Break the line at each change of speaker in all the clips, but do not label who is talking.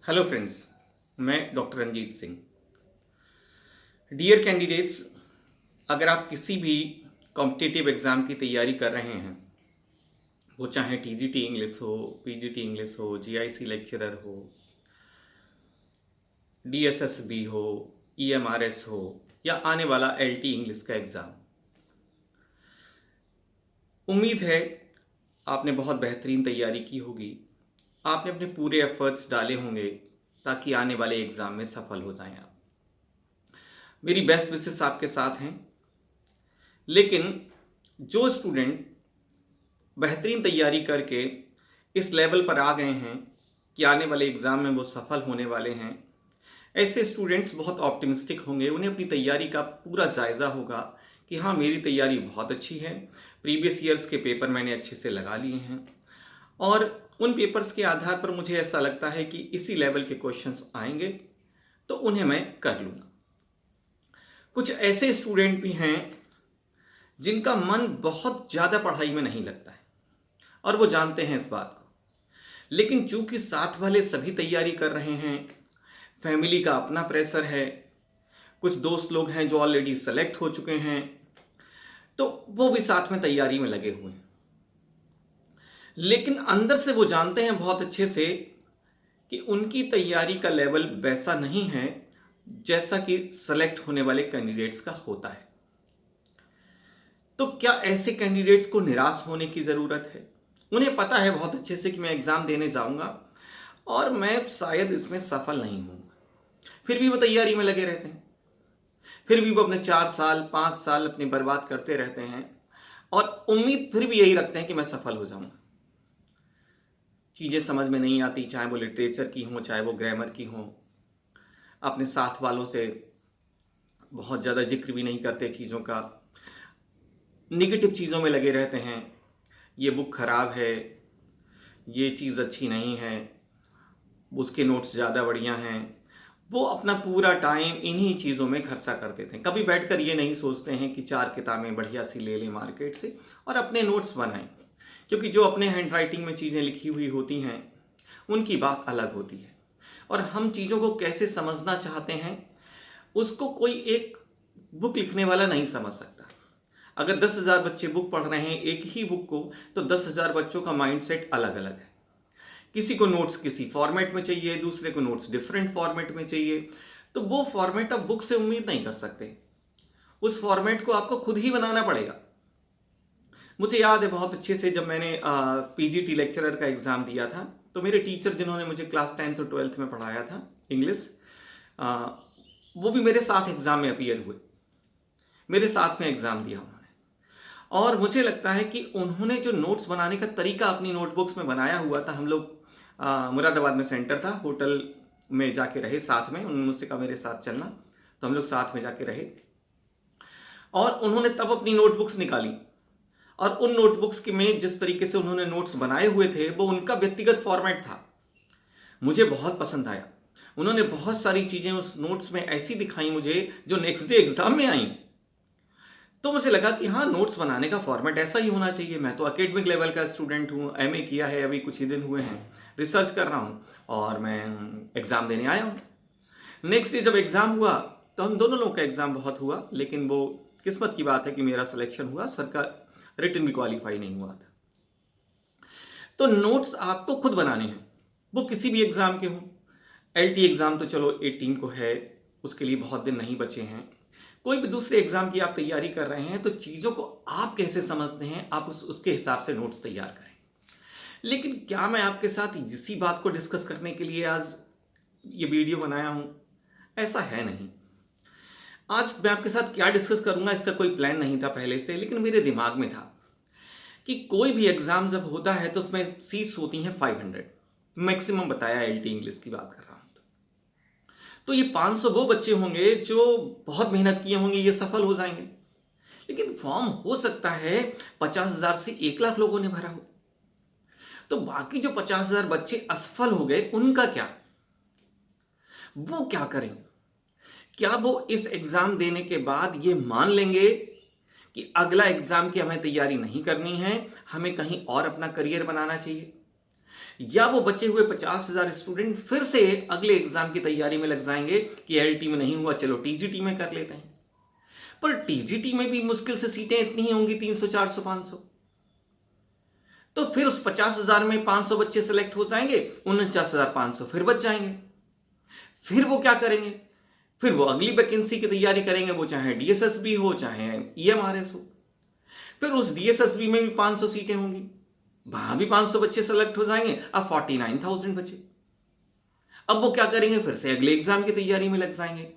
Hello friends, मैं doctor Ranjit Singh. Dear candidates, अगर आप किसी भी कॉम्पिटिटिव एग्ज़ाम की तैयारी कर रहे हैं, वो चाहे टीजीटी इंग्लिश हो, पीजीटी इंग्लिश हो, जीआईसी लेक्चरर हो, डीएसएसबी हो, ईएमआरएस हो या आने वाला एलटी इंग्लिश का एग्ज़ाम, उम्मीद है आपने बहुत बेहतरीन तैयारी की होगी। आपने अपने पूरे एफर्ट्स डाले होंगे ताकि आने वाले एग्ज़ाम में सफल हो जाएं आप। मेरी बेस्ट विशेस आपके साथ हैं, लेकिन जो स्टूडेंट बेहतरीन तैयारी करके इस लेवल पर आ गए हैं कि आने वाले एग्ज़ाम में वो सफल होने वाले हैं, ऐसे स्टूडेंट्स बहुत ऑप्टिमिस्टिक होंगे। उन्हें अपनी तैयारी का पूरा जायज़ा होगा कि हाँ, मेरी तैयारी बहुत अच्छी है, प्रीवियस ईयर्स के पेपर मैंने अच्छे से लगा लिए हैं और उन पेपर्स के आधार पर मुझे ऐसा लगता है कि इसी लेवल के क्वेश्चंस आएंगे तो उन्हें मैं कर लूँगा। कुछ ऐसे स्टूडेंट भी हैं जिनका मन बहुत ज़्यादा पढ़ाई में नहीं लगता है और वो जानते हैं इस बात को, लेकिन चूंकि साथ वाले सभी तैयारी कर रहे हैं, फैमिली का अपना प्रेशर है, कुछ दोस्त लोग हैं जो ऑलरेडी सेलेक्ट हो चुके हैं, तो वो भी साथ में तैयारी में लगे हुए हैं। लेकिन अंदर से वो जानते हैं बहुत अच्छे से कि उनकी तैयारी का लेवल वैसा नहीं है जैसा कि सेलेक्ट होने वाले कैंडिडेट्स का होता है। तो क्या ऐसे कैंडिडेट्स को निराश होने की ज़रूरत है? उन्हें पता है बहुत अच्छे से कि मैं एग्ज़ाम देने जाऊंगा और मैं शायद इसमें सफल नहीं होऊंगा, फिर भी वो तैयारी में लगे रहते हैं, फिर भी वो अपने 4 साल 5 साल अपने बर्बाद करते रहते हैं और उम्मीद फिर भी यही रखते हैं कि मैं सफल हो जाऊंगा। चीज़ें समझ में नहीं आती, चाहे वो लिटरेचर की हों, चाहे वो ग्रामर की हों। अपने साथ वालों से बहुत ज़्यादा जिक्र भी नहीं करते चीज़ों का, निगेटिव चीज़ों में लगे रहते हैं। ये बुक ख़राब है, ये चीज़ अच्छी नहीं है, उसके नोट्स ज़्यादा बढ़िया हैं। वो अपना पूरा टाइम इन्हीं चीज़ों में खर्चा कर देते हैं। कभी बैठकर ये नहीं सोचते हैं कि 4 किताबें बढ़िया सी ले लें मार्केट से और अपने नोट्स बनाएं, क्योंकि जो अपने हैंड राइटिंग में चीज़ें लिखी हुई होती हैं उनकी बात अलग होती है और हम चीज़ों को कैसे समझना चाहते हैं उसको कोई एक बुक लिखने वाला नहीं समझ सकता। अगर 10,000 बच्चे बुक पढ़ रहे हैं एक ही बुक को, तो 10,000 बच्चों का माइंडसेट अलग अलग है। किसी को नोट्स किसी फॉर्मेट में चाहिए, दूसरे को नोट्स डिफरेंट फॉर्मेट में चाहिए, तो वो फॉर्मेट आप बुक से उम्मीद नहीं कर सकते। उस फॉर्मेट को आपको खुद ही बनाना पड़ेगा। मुझे याद है बहुत अच्छे से, जब मैंने पीजीटी लेक्चरर का एग्ज़ाम दिया था, तो मेरे टीचर जिन्होंने मुझे क्लास 10th और 12th में पढ़ाया था इंग्लिश, वो भी मेरे साथ एग्ज़ाम में अपीयर हुए, मेरे साथ में एग्ज़ाम दिया उन्होंने। और मुझे लगता है कि उन्होंने जो नोट्स बनाने का तरीका अपनी नोटबुक्स में बनाया हुआ था, हम लोग मुरादाबाद में सेंटर था, होटल में जाके रहे साथ में, उन्होंने मुझसे कहा मेरे साथ चलना, तो हम लोग साथ में जाके रहे और उन्होंने तब अपनी नोटबुक्स निकाली और उन नोटबुक्स के में जिस तरीके से उन्होंने नोट्स बनाए हुए थे वो उनका व्यक्तिगत फॉर्मेट था। मुझे बहुत पसंद आया। उन्होंने बहुत सारी चीज़ें उस नोट्स में ऐसी दिखाई मुझे जो नेक्स्ट डे एग्ज़ाम में आई, तो मुझे लगा कि हाँ, नोट्स बनाने का फॉर्मेट ऐसा ही होना चाहिए। मैं तो एकेडमिक लेवल का स्टूडेंट हूँ, एमए किया है, अभी कुछ ही दिन हुए हैं, रिसर्च कर रहा हूँ और मैं एग्ज़ाम देने आया हूँ। नेक्स्ट डे जब एग्ज़ाम हुआ तो हम दोनों लोगों का एग्ज़ाम बहुत हुआ, लेकिन वो किस्मत की बात है कि मेरा सिलेक्शन हुआ, सर का रिटन भी क्वालिफाई नहीं हुआ था। तो नोट्स आपको खुद बनाने हैं, वो किसी भी एग्ज़ाम के हों। एलटी एग्ज़ाम तो चलो 18 को है, उसके लिए बहुत दिन नहीं बचे हैं। कोई भी दूसरे एग्ज़ाम की आप तैयारी कर रहे हैं तो चीज़ों को आप कैसे समझते हैं, आप उसके हिसाब से नोट्स तैयार करें। लेकिन क्या मैं आपके साथ इसी बात को डिस्कस करने के लिए आज ये वीडियो बनाया हूँ? ऐसा है नहीं। आज मैं आपके साथ क्या डिस्कस करूँगा इसका कोई प्लान नहीं था पहले से, लेकिन मेरे दिमाग में था कि कोई भी एग्ज़ाम जब होता है तो उसमें सीट्स होती हैं 500 मैक्सिमम बताया, एलटी इंग्लिश की बात कर रहा हूँ। तो ये 500 वो बच्चे होंगे जो बहुत मेहनत किए होंगे, ये सफल हो जाएंगे। लेकिन फॉर्म हो सकता है 50,000 से 1 लाख लोगों ने भरा हो, तो बाकी जो 50,000 बच्चे असफल हो गए उनका क्या? वो क्या करें? क्या वो इस एग्ज़ाम देने के बाद ये मान लेंगे कि अगला एग्ज़ाम की हमें तैयारी नहीं करनी है, हमें कहीं और अपना करियर बनाना चाहिए? या वो बचे हुए 50,000 स्टूडेंट फिर से अगले एग्जाम की तैयारी में लग जाएंगे कि एलटी में नहीं हुआ, चलो टीजीटी में कर लेते हैं। पर टीजीटी में भी मुश्किल से सीटें इतनी ही होंगी, 300, 400, 500। तो फिर उस 50,000 में 500 बच्चे सेलेक्ट हो जाएंगे, 49,500 फिर बच जाएंगे। फिर वो क्या करेंगे? फिर वो अगली वैकेंसी की तैयारी करेंगे, वो चाहे डीएसएसबी हो चाहे ईएमआरएस हो। फिर उस डीएसएसबी में भी 500 सीटें होंगी, वहां भी 500 बच्चे सेलेक्ट हो जाएंगे, अब 49,000 बचे। अब वो क्या करेंगे? फिर से अगले एग्जाम की तैयारी में लग जाएंगे।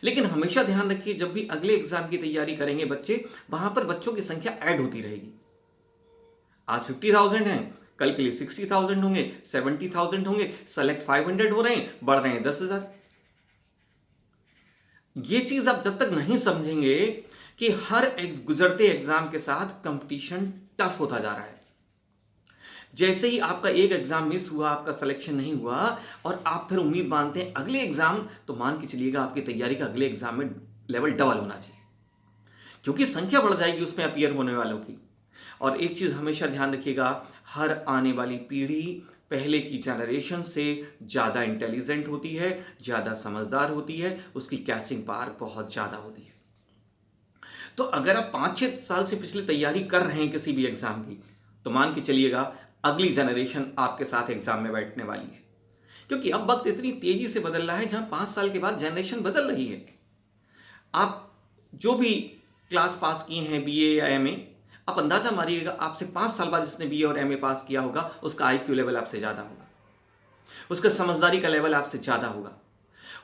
लेकिन हमेशा ध्यान रखिए, जब भी अगले एग्जाम की तैयारी करेंगे बच्चे, वहां पर बच्चों की संख्या ऐड होती रहेगी। आज 50,000 है, कल के लिए 60,000 होंगे, 70,000 होंगे, सेलेक्ट 500 हो रहे हैं, बढ़ रहे हैं 10,000। ये चीज आप जब तक नहीं समझेंगे कि हर गुजरते एग्जाम के साथ कंपटीशन टफ होता जा रहा है। जैसे ही आपका एक एग्जाम मिस हुआ, आपका सिलेक्शन नहीं हुआ, और आप फिर उम्मीद बांधते हैं अगले एग्जाम, तो मान के चलिएगा आपकी तैयारी का अगले एग्जाम में लेवल डबल होना चाहिए, क्योंकि संख्या बढ़ जाएगी उसमें अपीयर होने वालों की। और एक चीज हमेशा ध्यान रखिएगा, हर आने वाली पीढ़ी पहले की जनरेशन से ज्यादा इंटेलिजेंट होती है, ज्यादा समझदार होती है, उसकी कैचिंग पावर बहुत ज्यादा होती है। तो अगर आप 5-6 साल से पिछले तैयारी कर रहे हैं किसी भी एग्जाम की, तो मान के चलिएगा अगली जनरेशन आपके साथ एग्जाम में बैठने वाली है, क्योंकि अब वक्त इतनी तेजी से बदल रहा है, जहां 5 साल के बाद जनरेशन बदल रही है। आप जो भी क्लास पास किए हैं, बीए या एमए, आप अंदाजा मारिएगा, आपसे 5 साल बाद जिसने बीए और एमए पास किया होगा, उसका आईक्यू लेवल आपसे ज्यादा होगा, उसका समझदारी का लेवल आपसे ज्यादा होगा,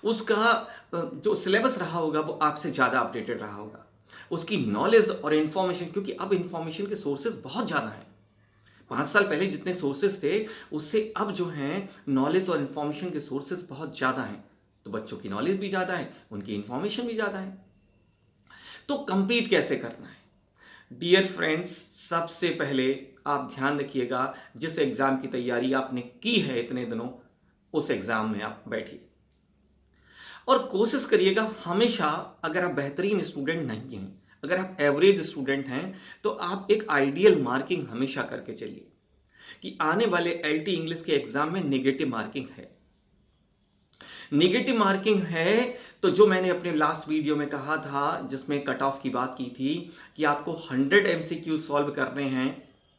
उसका जो सिलेबस रहा होगा वो आपसे ज्यादा अपडेटेड रहा होगा, उसकी नॉलेज और इंफॉर्मेशन, क्योंकि अब इंफॉर्मेशन के सोर्सेज बहुत ज्यादा हैं। 5 साल पहले जितने सोर्सेज थे, उससे अब जो हैं नॉलेज और इंफॉर्मेशन के सोर्सेज बहुत ज्यादा हैं। तो बच्चों की नॉलेज भी ज्यादा है, उनकी इंफॉर्मेशन भी ज्यादा है। तो कंपीट कैसे करना है? डियर फ्रेंड्स, सबसे पहले आप ध्यान रखिएगा, जिस एग्जाम की तैयारी आपने की है इतने दिनों, उस एग्जाम में आप बैठिए और कोशिश करिएगा हमेशा, अगर आप बेहतरीन स्टूडेंट नहीं हैं, अगर आप एवरेज स्टूडेंट हैं, तो आप एक आइडियल मार्किंग हमेशा करके चलिए कि आने वाले एलटी इंग्लिश के एग्जाम में नेगेटिव मार्किंग है। नेगेटिव मार्किंग है तो जो मैंने अपने लास्ट वीडियो में कहा था, जिसमें कट ऑफ की बात की थी, कि आपको 100 एमसीक्यू सॉल्व करने हैं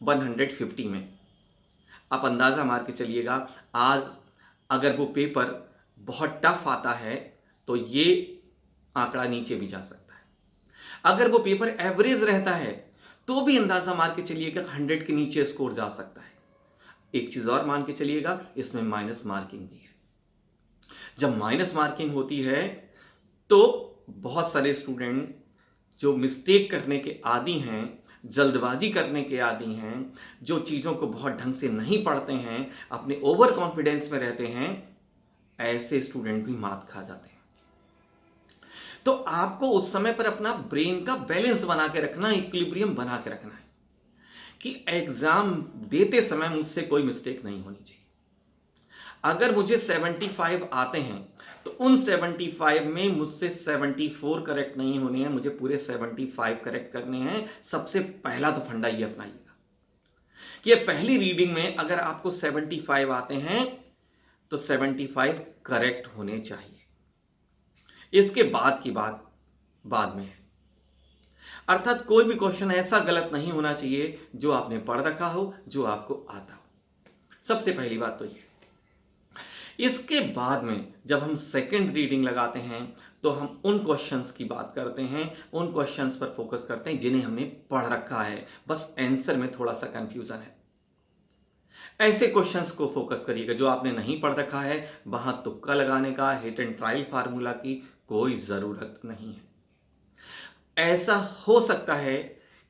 150 में। आप अंदाजा मार के चलिएगा, आज अगर वो पेपर बहुत टफ आता है तो ये आंकड़ा नीचे भी जा सकता है। अगर वो पेपर एवरेज रहता है तो भी अंदाजा मार के चलिएगा 100 के नीचे स्कोर जा सकता है। एक चीज और मान के चलिएगा, इसमें माइनस मार्किंग भी है। जब माइनस मार्किंग होती है तो बहुत सारे स्टूडेंट जो मिस्टेक करने के आदी हैं, जल्दबाजी करने के आदी हैं, जो चीज़ों को बहुत ढंग से नहीं पढ़ते हैं, अपने ओवर कॉन्फिडेंस में रहते हैं, ऐसे स्टूडेंट भी मात खा जाते हैं। तो आपको उस समय पर अपना ब्रेन का बैलेंस बना के रखना, इक्विलिब्रियम बना के रखना है कि एग्जाम देते समय मुझसे कोई मिस्टेक नहीं होनी चाहिए। अगर मुझे 75 आते हैं तो उन 75 में मुझसे 74 करेक्ट नहीं होने हैं, मुझे पूरे 75 करेक्ट करने हैं। सबसे पहला तो फंडा ये अपनाइएगा कि ये पहली रीडिंग में अगर आपको 75 आते हैं तो 75 करेक्ट होने चाहिए। इसके बाद की बात बाद में है, अर्थात कोई भी क्वेश्चन ऐसा गलत नहीं होना चाहिए जो आपने पढ़ रखा हो, जो आपको आता हो। सबसे पहली बात तो ये। इसके बाद में जब हम सेकंड रीडिंग लगाते हैं तो हम उन क्वेश्चंस की बात करते हैं, उन क्वेश्चंस पर फोकस करते हैं जिन्हें हमने पढ़ रखा है, बस आंसर में थोड़ा सा कंफ्यूजन है। ऐसे क्वेश्चंस को फोकस करिएगा। जो आपने नहीं पढ़ रखा है, वहां तुक्का लगाने का, हिट एंड ट्रायल फार्मूला की कोई जरूरत नहीं है। ऐसा हो सकता है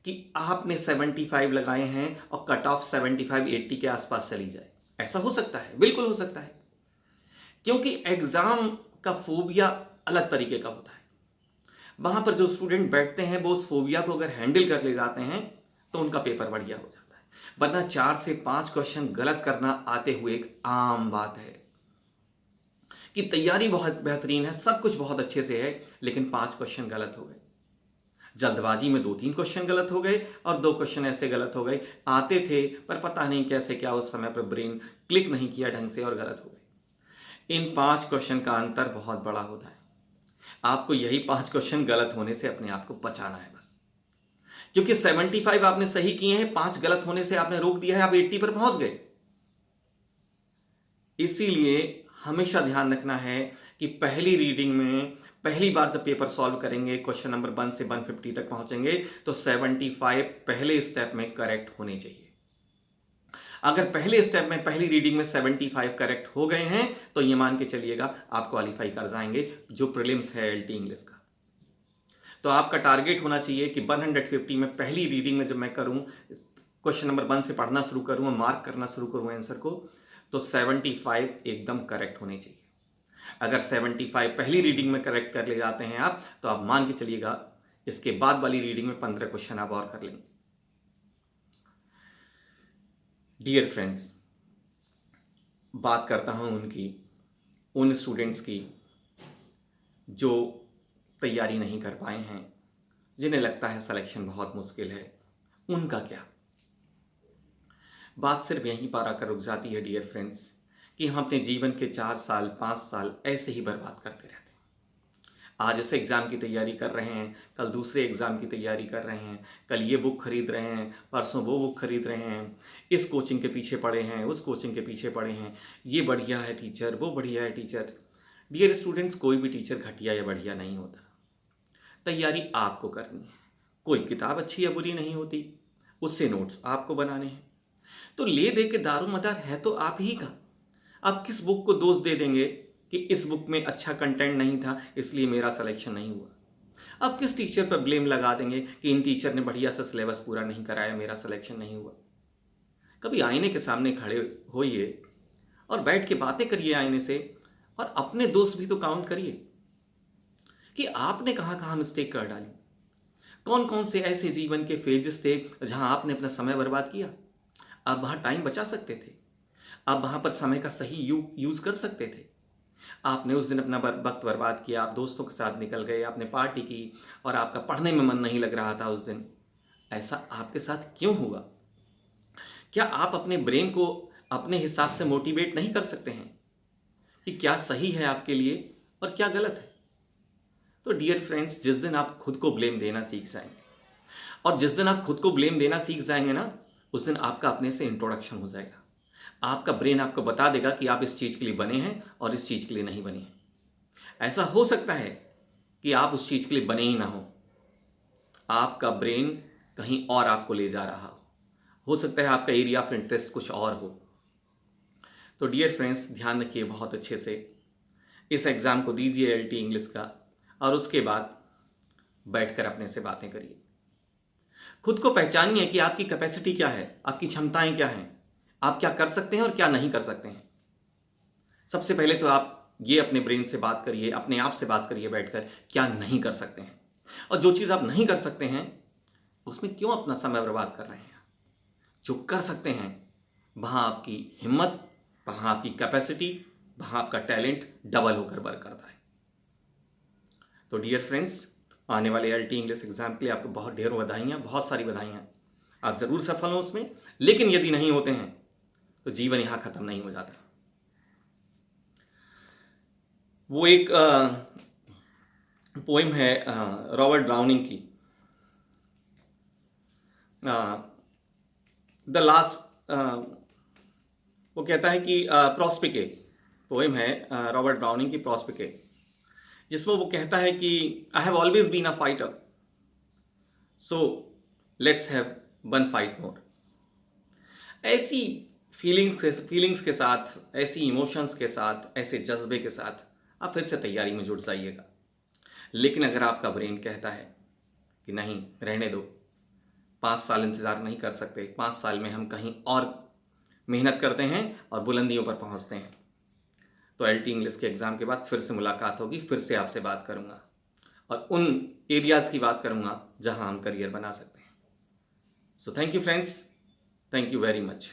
कि आपने 75 लगाए हैं और कट ऑफ 75-80 के आसपास चली जाए। ऐसा हो सकता है, बिल्कुल हो सकता है, क्योंकि एग्जाम का फोबिया अलग तरीके का होता है। वहां पर जो स्टूडेंट बैठते हैं वो उस फोबिया को अगर हैंडल कर ले जाते हैं तो उनका पेपर बढ़िया हो जाता है, वरना 4 से 5 क्वेश्चन गलत करना आते हुए एक आम बात है कि तैयारी बहुत बेहतरीन है, सब कुछ बहुत अच्छे से है, लेकिन 5 क्वेश्चन गलत हो गए। जल्दबाजी में 2-3 क्वेश्चन गलत हो गए और 2 क्वेश्चन ऐसे गलत हो गए, आते थे पर पता नहीं कैसे क्या उस समय पर ब्रेन क्लिक नहीं किया ढंग से और गलत हो गए। इन 5 क्वेश्चन का अंतर बहुत बड़ा होता है। आपको यही 5 क्वेश्चन गलत होने से अपने आप को बचाना है बस। क्योंकि 75 आपने सही किए हैं, 5 गलत होने से आपने रोक दिया है, आप 80 पर पहुंच गए। इसीलिए हमेशा ध्यान रखना है कि पहली रीडिंग में पहली बार जब पेपर सॉल्व करेंगे, क्वेश्चन नंबर 1 से 150 तक पहुंचेंगे, तो 75 पहले स्टेप में करेक्ट होने चाहिए। अगर पहले स्टेप में पहली रीडिंग में 75 करेक्ट हो गए हैं तो ये मान के चलिएगा आप क्वालिफाई कर जाएंगे जो प्रीलिम्स है एलटी इंग्लिश का। तो आपका टारगेट होना चाहिए कि 150 में पहली रीडिंग में जब मैं करूं, क्वेश्चन नंबर 1 से पढ़ना शुरू करूं, मार्क करना शुरू करूं आंसर को, तो 75 एकदम करेक्ट होने चाहिए। अगर 75 पहली रीडिंग में करेक्ट कर ले जाते हैं आप, तो आप मान के चलिएगा इसके बाद वाली रीडिंग में 15 क्वेश्चन आप और कर लेंगे। डियर फ्रेंड्स, बात करता हूं उन स्टूडेंट्स की जो तैयारी नहीं कर पाए हैं, जिन्हें लगता है सिलेक्शन बहुत मुश्किल है। उनका क्या? बात सिर्फ यहीं पर आकर रुक जाती है डियर फ्रेंड्स कि हम अपने जीवन के 4 साल 5 साल ऐसे ही बर्बाद करते रहते हैं। आज इस एग्ज़ाम की तैयारी कर रहे हैं, कल दूसरे एग्ज़ाम की तैयारी कर रहे हैं, कल ये बुक खरीद रहे हैं, परसों वो बुक खरीद रहे हैं, इस कोचिंग के पीछे पड़े हैं, उस कोचिंग के पीछे पड़े हैं, ये बढ़िया है टीचर, वो बढ़िया है टीचर। डियर स्टूडेंट्स, कोई भी टीचर घटिया या बढ़िया नहीं होता। तैयारी आपको करनी है। कोई किताब अच्छी या बुरी नहीं होती, उससे नोट्स आपको बनाने हैं। तो ले दे के दारोमदार है तो आप ही का। आप किस बुक को दोष दे देंगे कि इस बुक में अच्छा कंटेंट नहीं था इसलिए मेरा सिलेक्शन नहीं हुआ? आप किस टीचर पर ब्लेम लगा देंगे कि इन टीचर ने बढ़िया सा सिलेबस पूरा नहीं कराया, मेरा सिलेक्शन नहीं हुआ? कभी आईने के सामने खड़े होइए और बैठ के बातें करिए आईने से, और अपने दोस्त भी तो काउंट करिए कि आपने कहाँ कहाँ मिस्टेक कर डाली। कौन कौन से ऐसे जीवन के फेजेस थे जहां आपने अपना समय बर्बाद किया? आप वहां टाइम बचा सकते थे, आप वहां पर समय का सही यूज कर सकते थे। आपने उस दिन अपना वक्त बर्बाद किया, आप दोस्तों के साथ निकल गए, आपने पार्टी की और आपका पढ़ने में मन नहीं लग रहा था उस दिन। ऐसा आपके साथ क्यों हुआ? क्या आप अपने ब्रेन को अपने हिसाब से मोटिवेट नहीं कर सकते हैं कि क्या सही है आपके लिए और क्या गलत है? तो डियर फ्रेंड्स, जिस दिन आप खुद को ब्लेम देना सीख जाएंगे और जिस दिन आप खुद को ब्लेम देना सीख जाएंगे ना, उस दिन आपका अपने से इंट्रोडक्शन हो जाएगा। आपका ब्रेन आपको बता देगा कि आप इस चीज़ के लिए बने हैं और इस चीज़ के लिए नहीं बने हैं। ऐसा हो सकता है कि आप उस चीज़ के लिए बने ही ना हो, आपका ब्रेन कहीं और आपको ले जा रहा हो सकता है आपका एरिया ऑफ इंटरेस्ट कुछ और हो। तो डियर फ्रेंड्स, ध्यान रखिए बहुत अच्छे से, इस एग्ज़ाम को दीजिए एलटी इंग्लिश का, और उसके बाद बैठकर अपने से बातें करिए। खुद को पहचानिए कि आपकी कैपेसिटी क्या है, आपकी क्षमताएं क्या हैं, आप क्या कर सकते हैं और क्या नहीं कर सकते हैं। सबसे पहले तो आप ये अपने ब्रेन से बात करिए, अपने आप से बात करिए बैठकर, क्या नहीं कर सकते हैं, और जो चीज़ आप नहीं कर सकते हैं उसमें क्यों अपना समय बर्बाद कर रहे हैं। जो कर सकते हैं वहाँ आपकी हिम्मत, वहाँ आपकी कैपेसिटी, वहाँ आपका टैलेंट डबल होकर वर्क करता है। तो डियर फ्रेंड्स, आने वाले एलटी इंग्लिश एग्जाम के लिए आपको बहुत ढेरों बधाइयाँ, बहुत सारी बधाइयाँ। आप ज़रूर सफल हो उसमें, लेकिन यदि नहीं होते हैं तो जीवन यहाँ ख़त्म नहीं हो जाता। वो एक पोइम है रॉबर्ट ब्राउनिंग की, द लास्ट, वो कहता है कि प्रॉस्पिके, पोइम है रॉबर्ट ब्राउनिंग की प्रॉस्पिके, जिसमें वो कहता है कि I have always been a fighter, so let's have one fight more. ऐसी फीलिंग्स के साथ, ऐसी इमोशंस के साथ, ऐसे जज्बे के साथ आप फिर से तैयारी में जुट जाइएगा। लेकिन अगर आपका ब्रेन कहता है कि नहीं, रहने दो, 5 साल इंतज़ार नहीं कर सकते, 5 साल में हम कहीं और मेहनत करते हैं और बुलंदियों पर पहुंचते हैं, तो एलटी इंग्लिश के एग्ज़ाम के बाद फिर से मुलाकात होगी, फिर से आपसे बात करूंगा और उन एरियाज़ की बात करूंगा जहां हम करियर बना सकते हैं। So thank you friends, thank you very much.